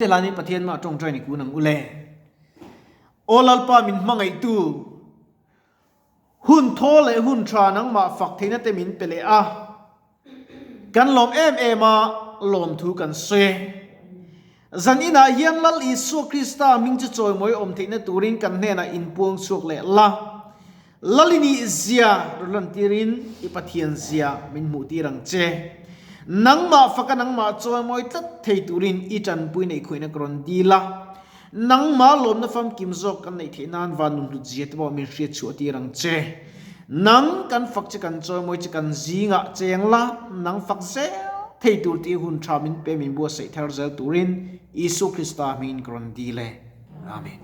เจลานิปเทียนมาจงใจนิกูนังอุเลโอลัลปามินมังไอตูหุ่นโทเลหุ่นชานังมาฝักเทนเตมินเปเลอะกันลมเอมาลมทูกันเซจันอินาเฮียนลัลอิสุคริสตามิงจะจอยมวยอมเทนตูรินกันเนนะอินพวงสุกเลละลัลินีเซียรุลันติรินอิปเทียนเซียมินมุติรังเจนังมาฝักนังมาจอยมวยตัดเทตูรินอิจันปุยในคุยนักรอนดีละนังมาลมนฟัมกิมจอกกันในเทนานวานุนตุเจียตบอมิเชียชัวตีรังเจนังกันฝักจะกันจอยมวยจะกันจีงะเจียงละนังฝักเซเทตูตีหุ่นชามินเปมินบัวเสเทอร์เซลตูรินอิสุคริสตามินกรอนดีเลอาเมน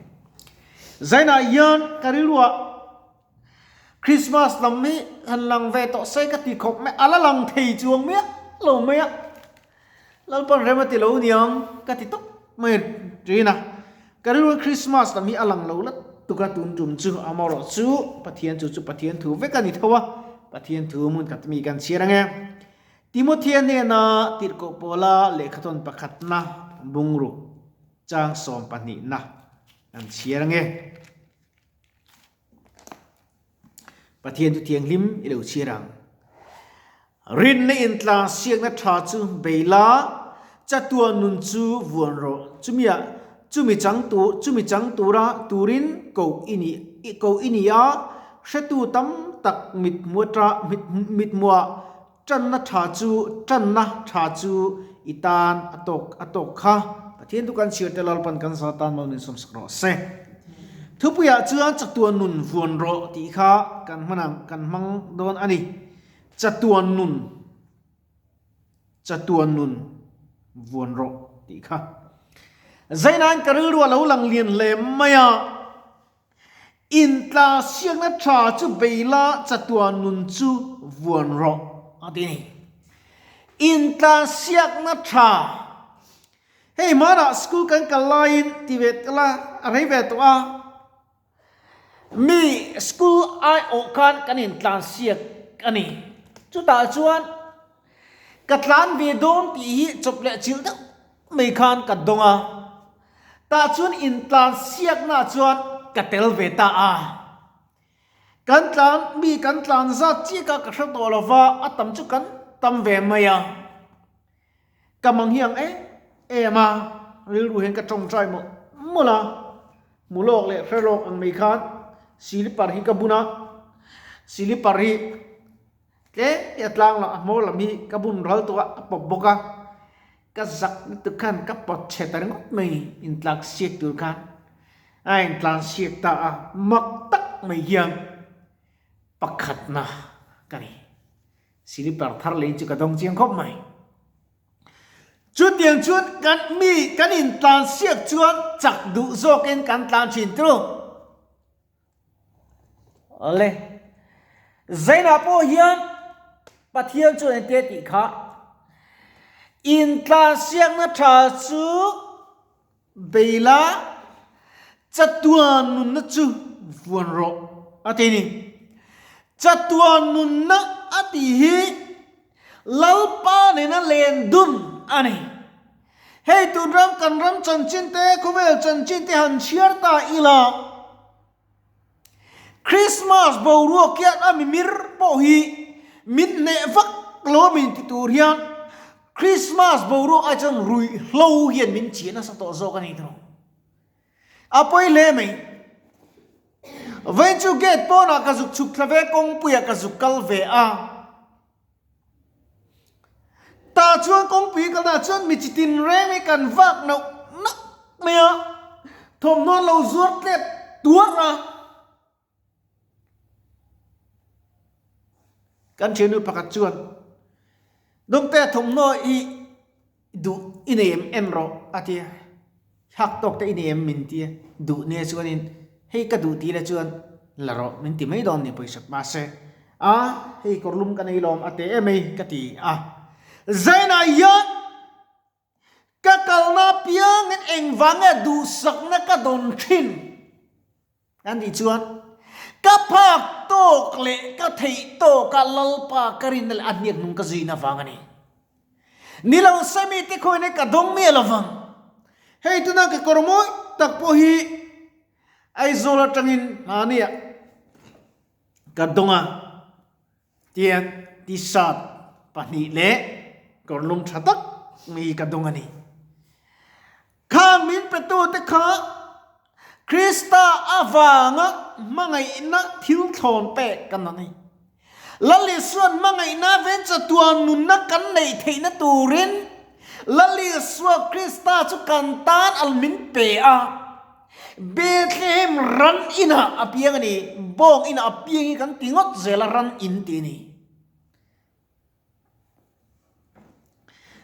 ใจน่ายันการิลัวคริสต์มาสลำนี้หันหลังเวทใส่กติขบแม่อะไรหลังเทจวงเมียโลเมียแล้วปนเรื่องมาติโลนี่ยังกติตุกไม่จีนะการิลัวคริสต์มาสลำนี้อลังโลละตุกตุนจุ่มจูอามอรจูปะเทียนจูปะเทียนถูเวกันนี่เท่าวะปะเทียนถูมุนกัดมีกันเชียร์ไงติโมเทียนเนี่ยนะติดโกโปลาเลขตนประคัตนะบุงรุจางสอมปนินะนั่นเชียร์ไงปะเทียนตุเทียงลิมอิเลวเชียรังรินในอินทราเสียงนัทราจูเบลาจัตัวนุนจูวนโรจุมีจังตูระตูรินโกอินียาเชตูตัมตักมิดมัวตระมิดมัวจันนัทราจูจันนะทราจูอิตานอตกค่ะปะเทียนตุกันเชียร์เตลลปันกันซาตานมาหนึ่งสมสกรอเซทุพยาเจือจัตัวนุนวนโรตีค่ะกันมังโดนอันนี้จัตัวนุนวนโรตีค่ะใจนั้นกระรือว่าเราหลังเลียนเล่มไม่อะอินตาเสียงนัทราจูเบลาจัตัวนุนจูวนโรอันนี้อินตาเสียงนัทราเฮ้ยมาละสกูลกันกันไลน์ที่เวทละอะไรเวทว่ามีสกูลไอโอกันกันอินตาเสียงอันนี้จุดตาจวนกัดล้านเวดอนที่จบเละจิลด์ไม่คันกัดดงอาตาจวนอินตาเสียงน่าจวนกัดเตลเวตาอากันล้านมีกันล้านซัดจีกับกระชับตัวละว่าอัตมจุกันตำเวมายากำมังเฮียงมาเรื่องเห็นกระจงใจหมดมุละมุโลกเลยพระโลกอังไม่คันศิลิปาริกับบุญศิลิปาริเก๋ยัดลางละโมละมีกับบุญรัลตัวปบบกะก็จักตุกันกับปอดเชตังก็ไม่อินทลักเสียตุกันอินทลักเสียตามักตักไม่ยังปักขัดนะกันนี่ศิลิปาร์ทาร์เลยจุกระดงเจียงคบไหมจุดยังจุดกันมีกันอินทลักเสียจวนจักดูโซกันกันทลักชินตรูอะไรใจน่าพอยังปะเทียนจวนเตติค่ะอินทราเสียงนัทราจูเบลาจัตัวนุนนัจูวนโรอันนี้จัตัวนุนนัอันที่ลัลปาเนนัเลนดุนอันนี้เฮ้ยตุนรำกันรำจันจินเตคุเวลจันจินเตหันเชียร์ตาอีลาคริสต์มาสบาวรัวเกียรติมิร์โปฮีมินเนฟักโลมินติตูเรียนคริสต์มาสบาวรัวอาจจะรุยโลเฮียนมินเชียนะสัตว์โซกันนี่ตรงอาไปเล่ไหมเวนจูเกตปอนักจุกชุกทเวกงปุยกจุกกัลเวอาตาชวนกงปุยกันนะชวนมิจิตินเร่ไม่กันฟักนักเมียทอมนอนเราจวดเล็ดตัวระกันเชื่อนุประกาศชวนดงแต่ทมน้อยดูอินเอ็มเอ็นโรอาทิหักตกแต่อินเอ็มมินทีดูเนี่ยชวนินให้กระดูตีละชวนละโรมินทีไม่โดนเนี่ยไปสักมาเสให้กรลุมกันในลมอาทิไม่กตีใจน่ายันก็กลนาเพียงเองวังดูสักนักโดนชินอันที่ชวนก็พักโตกเละก็เทโตก็ลลปากรินนั่นอันนี้นุ่งก็จีน่าฟังนี่นี่เราสมิติคุยเนี่ยก็ดงเมียละฟัง hei tu na ke kormoi tak po hi ai zola tangin ania kadonga tian ti sat pani le korlum thatak mi kadonga ni khang min petu te kha Krista avanga mangai na thil thon pe kan ni lali suan mangai na ven chatuan nun na kan nei theina turin lali suwa Krista chu kan tan almin pe a Bethlehem ran ina apiang ni bong ina apiang kan tingot zela ran in ti ni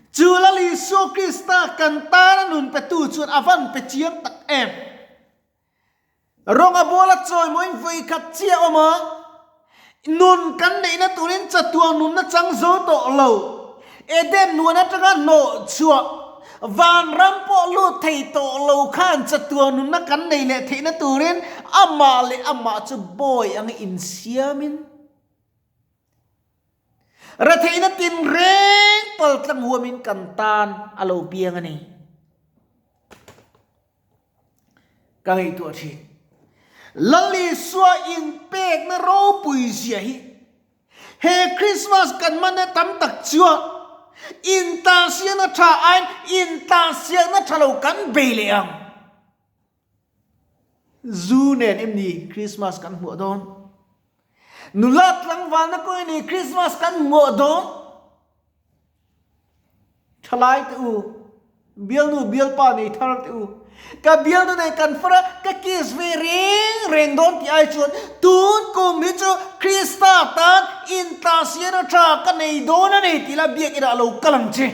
chu lali suwa Krista kan tan nun petu chuan avan pe chiang tak em rong abola choi moi voi khat chia oma nun kan nei na turin chatuan nun na chang zo to lo edem nu na tanga no chua van rampo lu thei to lo khan chatuan nun na kan nei le thei na turin ama le ama chu boy ang in siamin ra thei na tin reng pal tlang huamin kan tan alo piang ani kai tu thi lali swa in pek na ro pui sia hi he Christmas kan man tam tak chua in ta sia na tha an in ta sia na thalo kan be le ang zu nen em ni Christmas kan mu don nulat lang wa na ko ni Christmas kan mu don thalai tu bial nu bial pa ni thar tu ka bial nu nei kan fra ka kis ve reng don ti ai chuan tun ko mi chu Krista tan in ta siana tha ka nei don nei ti la biak ira lo kalam che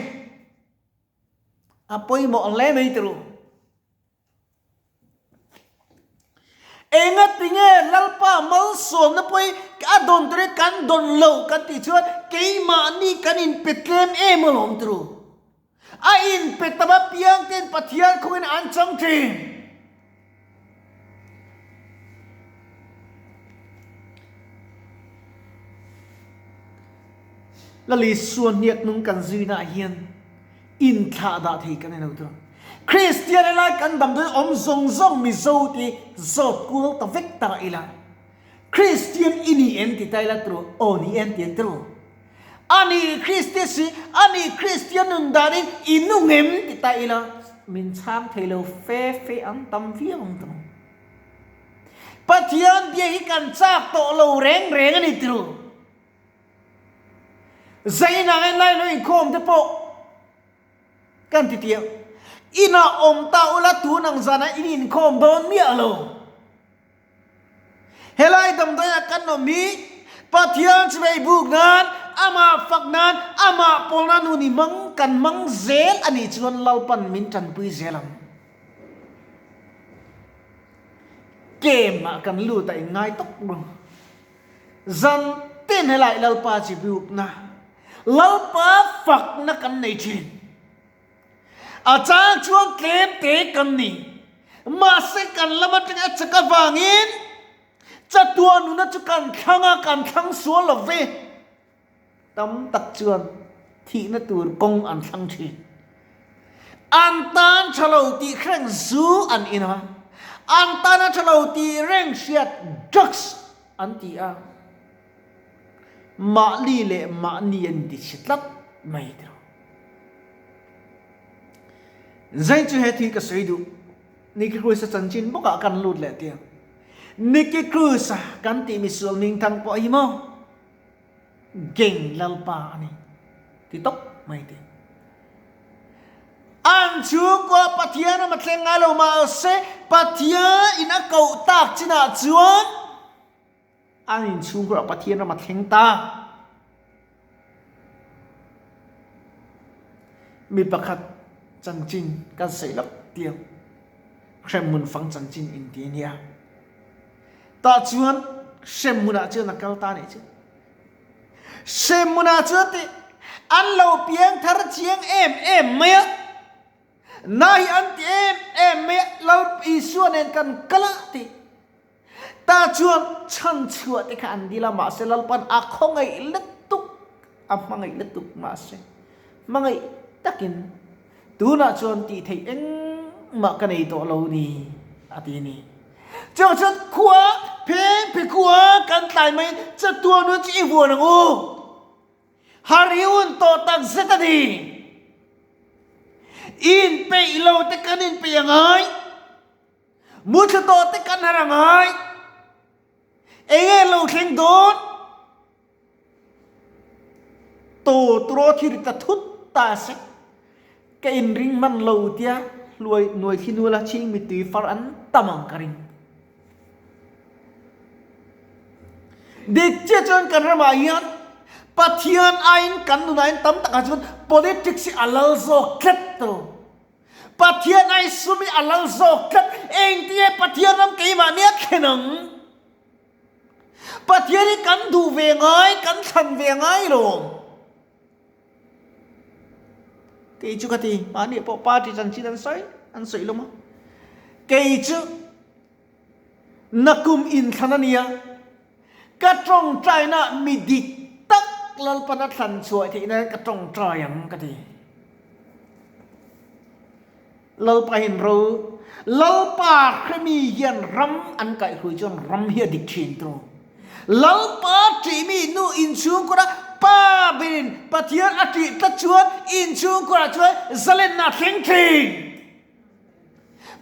apoi mo le mei tru enga tinge lalpa mal som na poi ka don tre kan don lo kan ti chuan ke ma ni kan in petlem emolom tru a in petaba piang ten pathian khungin an chang thin lali suan niak nung kan zina hian in tha da thei kan no to Christian la kan dam de om zong zong mi zo ti zot kul ta vek ta ila Christian ini en ti tai la tro oni en ti tro ani Christesi ani Christian undani inungem ti ta ila min cham thelo fe ang tam viang to pathian bia hi kan chak to lo reng ani tro zaina ngai lai lo in khom te po kan ti tia ina om ta ula tu nang zana in khom don mi alo helai dam da kan no mi pathian chwei buk nan ama faknan ama polnan uni mang kan mang zel ani chuan lalpan min tan pui zelam kema kan lu ta ngai tok bro zan ten helai lalpa chi buk na lalpa fak na kan nei thin acha chuan tlem te kan ni ma se kan lama teng a chaka wangin chatuan nu na chu kan thang sual lo ve tam tak chuan thi na tur kong an thang thi an tan chalo ti khreng zu an ina an tan chalo ti reng siat drugs an ti a ma li le ma ni an di chitlat mai tro zai chu he thi ka seidu ni ki kruisa chanchin boka kan lut le tia ni ki kruisa kan ti mi sul ning thang po hi mo geng lalpa ani ti tok mai ti an chu ko pathian ma thleng ngai lo ma se pathian in a kau tak china chuan an in chu ko pathian ma thleng ta mi pakhat chanchin kan seilap tiang khrem mun fang chanchin in ti nia ta chuan sem muna chu nakal ta ni chu sem muna chu ti an lo piang thar chiang em maya nai an ti em me lal pi suan en kan kala ti ta chuan chan chua ti khan dila ma se lal pan a khongai letuk a mangai letuk ma se mangai takin tu na chuan ti thei eng มากันในตัวเรานี่อาทินี้เจ้าจะขวาเพขวากันตายไหมจะตัวนู้นจะอีวัวนะงูฮาริอุนโตตังเซตดีอินไปเราแต่กันอินไปยังไงมุชโตแต่กันหายังไงเอ๋เราเข่งโดนโตตรอที่ริตทุตตาเสกอินริงมันเราเตียรวยหน่วยที่นัวละชิงมิตุฟารันตามังการิงเด็กเจ้าจนกันระบายยันปัทยานไอ้กันดูนายตั้มตะการจน politics อัลลโซเก็ตโตปัทยานไอ้สุมีอัลลโซเก็ตเองที่ปัทยานน้ำเกี่ยวเนี่ยแค่นั้นปัทยานนี่กันดูเวงไงกันทันเวงไงหรอกี่จุกตีอันนี้พอปาที่จันทร์จันทร์ใส่อันใส่ลงมากี่จุนักกุมอินขนาดนี้กระจงใจน่ะมีดิตักลลปนัดสันสวยที่นั่นกระจงใจอย่างกันทีลลไปเห็นรู้ลลป่าเคยมีเย็นรำอันไก่คุยจนรำเฮียดิชินตรงลลป่าที่มีนูอินชูก็ได้ป้าบินปะเทียนอติตะชวนอินชูก็ได้ช่วยเซเลนนาเข่งเข่ง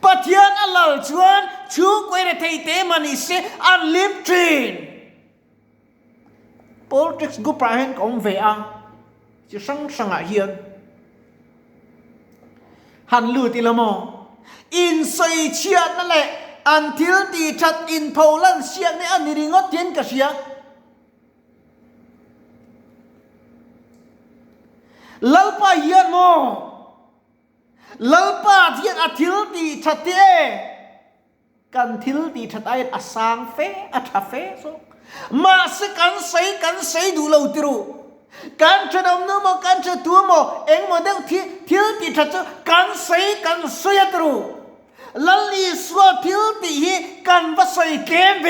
ปะเทียนอัลลชวนชูก็ได้เทเตมันอิเซอันลิฟทินpolitics gu prahen kom ve a chi sang a hian han lu ti lamo in sei chia na le until ti chat in poland siang ne ani ringot tien ka sia lalpa hian mo lalpa thian athil ti chat te kan thil ti chat ai asang fe a tha fe soมาสิกันใส่ดูเราติรูการจะดำน้ำการจะตัวโมเอ็งโมเดลที่ติดจะการใส่ติรูลัลลีสวาที่ฮีการว่าใส่เกมเว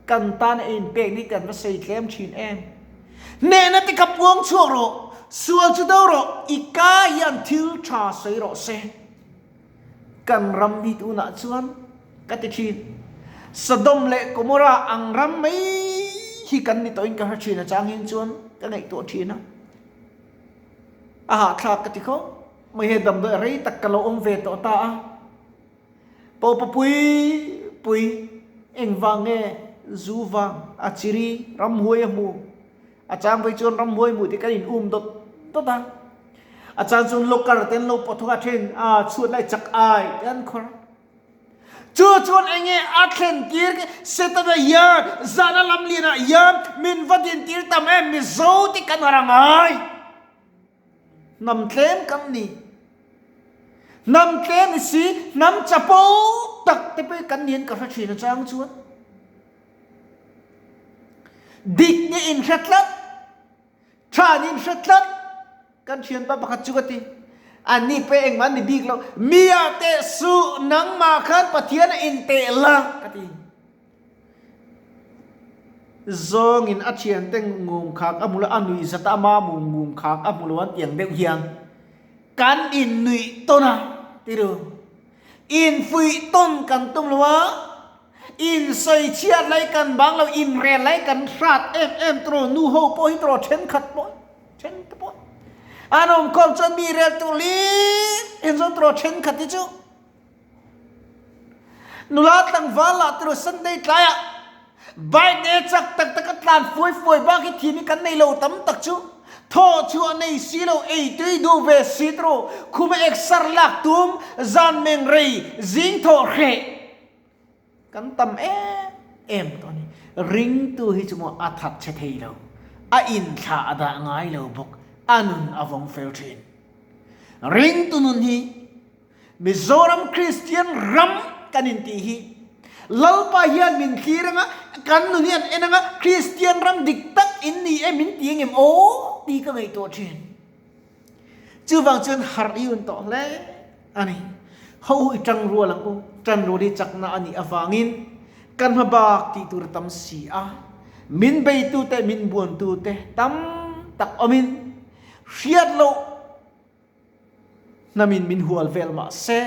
กันตานเองเป็กนี่กันว่าใส่เกมชินเองเนนัติกับวงชั่วโรส่วนจุดโรอีกายันทิลชาใส่โรเซกันรำวิตุนัชวนกัติชินสะดมเละกุมราอังรำไม่ที่กันนี่ตัวเองก็หาชีนะจางเห็นชวนกันไอตัวชีนะอาหารคลากติเขาไม่เห็นดำด้วยอะไรตักกะโลองเวตตาปอปปุยเอ็งวางเงจูวางอาชิรีรำหวยมูอาจารย์ไปชวนรำหวยมูที่กันอินตัวตาอาจารย์ชวนโลกาเต้นโลปทุกอาเทนชวนไล่จักไอกันคนชวนเองอาเคนตีร์เซตัดยาจานาลัมลีน่ายามินวัดินตีร์ตามมิโซติกันอะไรไงนำเทนกันนี่นำเทนสินำจับปูตักแต่ไปกันเนียนกับพระชีนะจางชวนดิกนี่อินชัดลับชาอินชัดลับกันเชียนปะบักจุกติอันนี้เป็นมันนี่บิ๊กเรามีอาเตสุนังมาขันปะเทียนอินเตละกติซองอินอาเชียนเต็งงงขากอมุลอันนุยสตามามุงงขากอมุลวันเตียงเดียวเฮียงกันอินนุยต้นนะติรูอินฟุยต้นกันตุ้มละวะอินใส่เชียร์ไรกันบางเราอินเรนไรกันราดเอ็มตรนูโฮโปฮิตรเชนขัดปอยเชนตะปอยอันนั้นคงจะมีเรื่องตุลีเห็นจนตรวจเช็นขัดที่จูนุลาตั้งวาลาตรวจสันได้ใจอ่ะใบเนจักตักตานฟวยบ้ากิทีนี้กันในโลตั้มตักจูทอชัวในสีโลเอตุยดูเวสิตรคุมเอกสารลักตุมจานเมงรีจิงโทเรกันตั้มเอ็มตอนนี้ริงตัวที่จมูกอัฐเชทีเราอินชาดาง่ายเราบุกอันอวงเฟลทินริงตุนุนฮีมิโซรัมคริสเตียนรัมกันอินตีฮีลลปะเฮียนมินคีรังกันนุนฮีเอ็นงคริสเตียนรัมดิกตักอินนี่มินตีเงมโอตีก็ไม่ตัวทินจูวังจนฮาร์ยุนต่อเลยอันนี้เขาจังรัวหลังกูจังรัวดีจักนาอันนี้อวังินกันมาบักตีตุรตัมสีมินไปตูเตมินบวนตูเตตัมตักอมินเชียดโล namin min hual vel ma se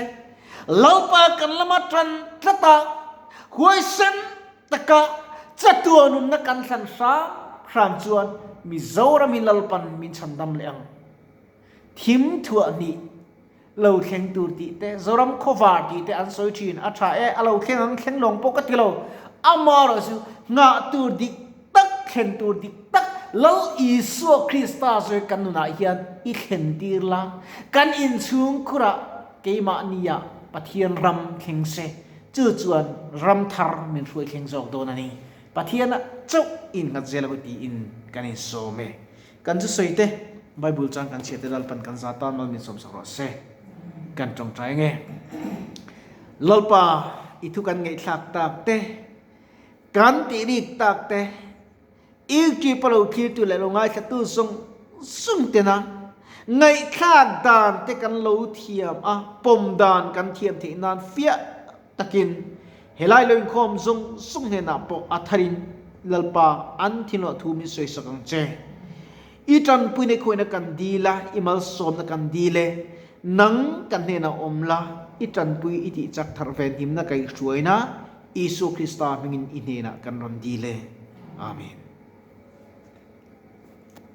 laupa kan lama tran trata huai sen taka chatuanun na kan san sa khran chuan Mizo min lalpan min chandam leang thim thua ni lo khleng tur ti te zoram khowa ti te an soi thin a tha e alo khleng ang khleng long poka ti lo amaro su nga tur dik tak khen tur dik tak lo Isu Krista zoi kan na hian I khen tir la kan in chung khura keima niya pathian ram khleng se chu chuan ram thar min ruai khleng jok don ani pathian a chau in ngat zela ti in kan in so me kan chu soite Bible chang kan chete dal pan kan zatan mal min som sakro se kan trong trai nge lolpa itu kan ngai thak tak te kan ti rik tak te ik chi palo khi tu le lo ngai khatu sung te na ngai khak dan te kan lo thiam a pom dan kan thiam the nan fia takin helai loin khom sung he na po atharin lalpa an thilo thu mi soi sakang che itan puine khoina kan dila imal som na kan dile nang kan ne na omla itan pui iti chak thar ven him na kai suaina Isu Krista mingin inena kan ron dile amen.